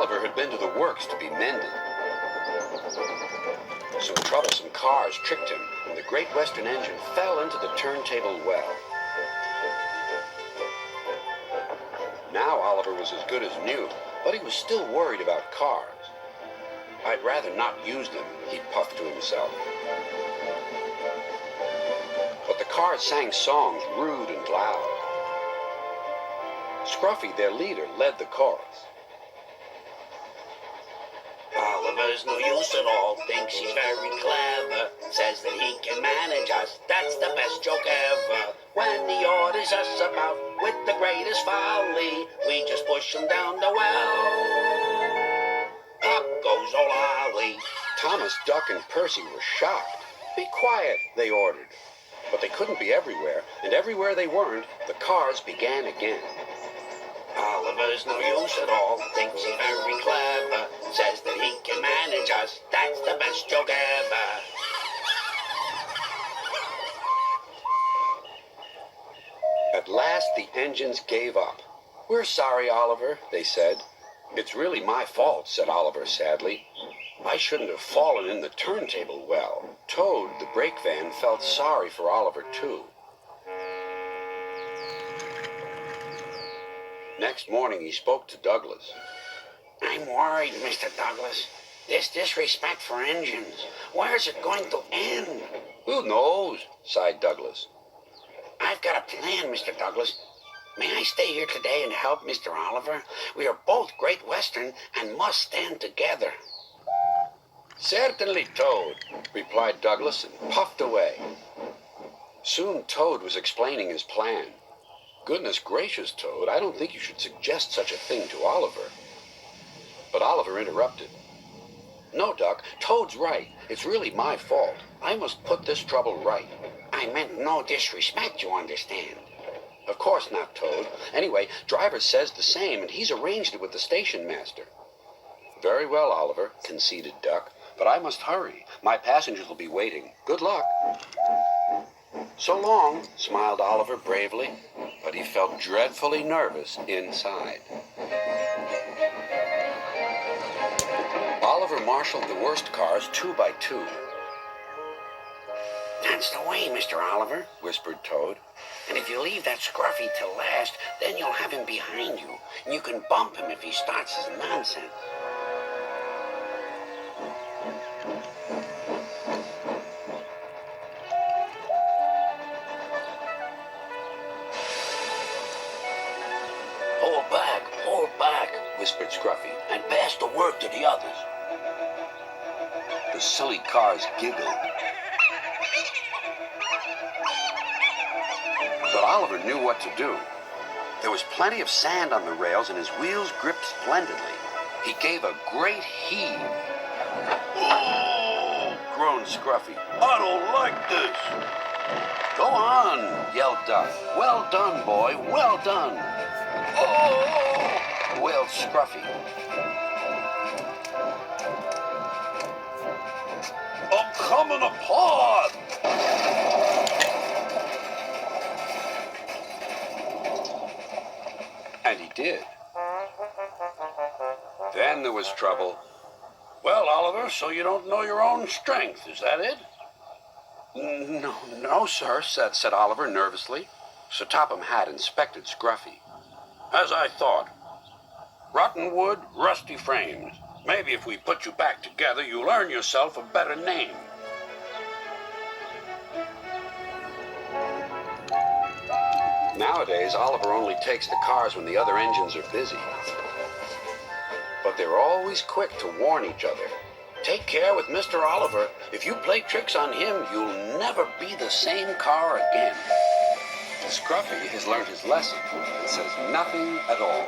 Oliver had been to the works to be mended. Some troublesome cars tricked him, and the Great Western engine fell into the turntable well. Now Oliver was as good as new, but he was still worried about cars. "I'd rather not use them," he puffed to himself. But the cars sang songs rude and loud. Scruffy, their leader, led the chorus. "Oliver's no use at all, thinks he's very clever, says that he can manage us, that's the best joke ever. When he orders us about with the greatest folly, we just push him down the well. Up goes old Ollie." Thomas, Duck, and Percy were shocked. "Be quiet," they ordered. But they couldn't be everywhere, and everywhere they weren't, the cars began again. "Oliver's no use at all, thinks he's very clever, says that he can manage us, that's the best joke ever." At last the engines gave up. "We're sorry, Oliver," they said. "It's really my fault," said Oliver sadly. "I shouldn't have fallen in the turntable well." Toad, the brake van, felt sorry for Oliver, too. Next morning he spoke to Douglas. "I'm worried, Mr. Douglas. This disrespect for engines, where's it going to end?" "Who knows?" sighed Douglas. "I've got a plan, Mr. Douglas. May I stay here today and help Mr. Oliver? We are both Great Western and must stand together." "Certainly, Toad," replied Douglas and puffed away. Soon Toad was explaining his plan. "Goodness gracious, Toad, I don't think you should suggest such a thing to Oliver." But Oliver interrupted. "No, Duck, Toad's right. It's really my fault. I must put this trouble right." "I meant no disrespect, you understand." "Of course not, Toad. Anyway, Driver says the same, and he's arranged it with the station master." "Very well, Oliver," conceded Duck, "but I must hurry. My passengers will be waiting. Good luck." "So long," smiled Oliver bravely, but he felt dreadfully nervous inside. Oliver marshaled the worst cars 2 by 2. "That's the way, Mr. Oliver," whispered Toad. "And if you leave that Scruffy till last, then you'll have him behind you, and you can bump him if he starts his nonsense." Hold back, whispered Scruffy, "and pass the word to the others." The silly cars giggled. But Oliver knew what to do. There was plenty of sand on the rails, and his wheels gripped splendidly. He gave a great heave. "Oh!" groaned Scruffy. "I don't like this." "Go on," yelled Duck. "Well done, boy, well done." "Oh!" wailed Scruffy. "I'm coming apart!" And he did. Then there was trouble. "Well, Oliver, so you don't know your own strength, is that it?" No, sir," said Oliver nervously. Sir Topham Hatt inspected Scruffy. "As I thought. Rotten wood, rusty frames. Maybe if we put you back together, you'll earn yourself a better name." Nowadays, Oliver only takes the cars when the other engines are busy. But they're always quick to warn each other. "Take care with Mr. Oliver. If you play tricks on him, you'll never be the same car again." Scruffy has learned his lesson and says nothing at all.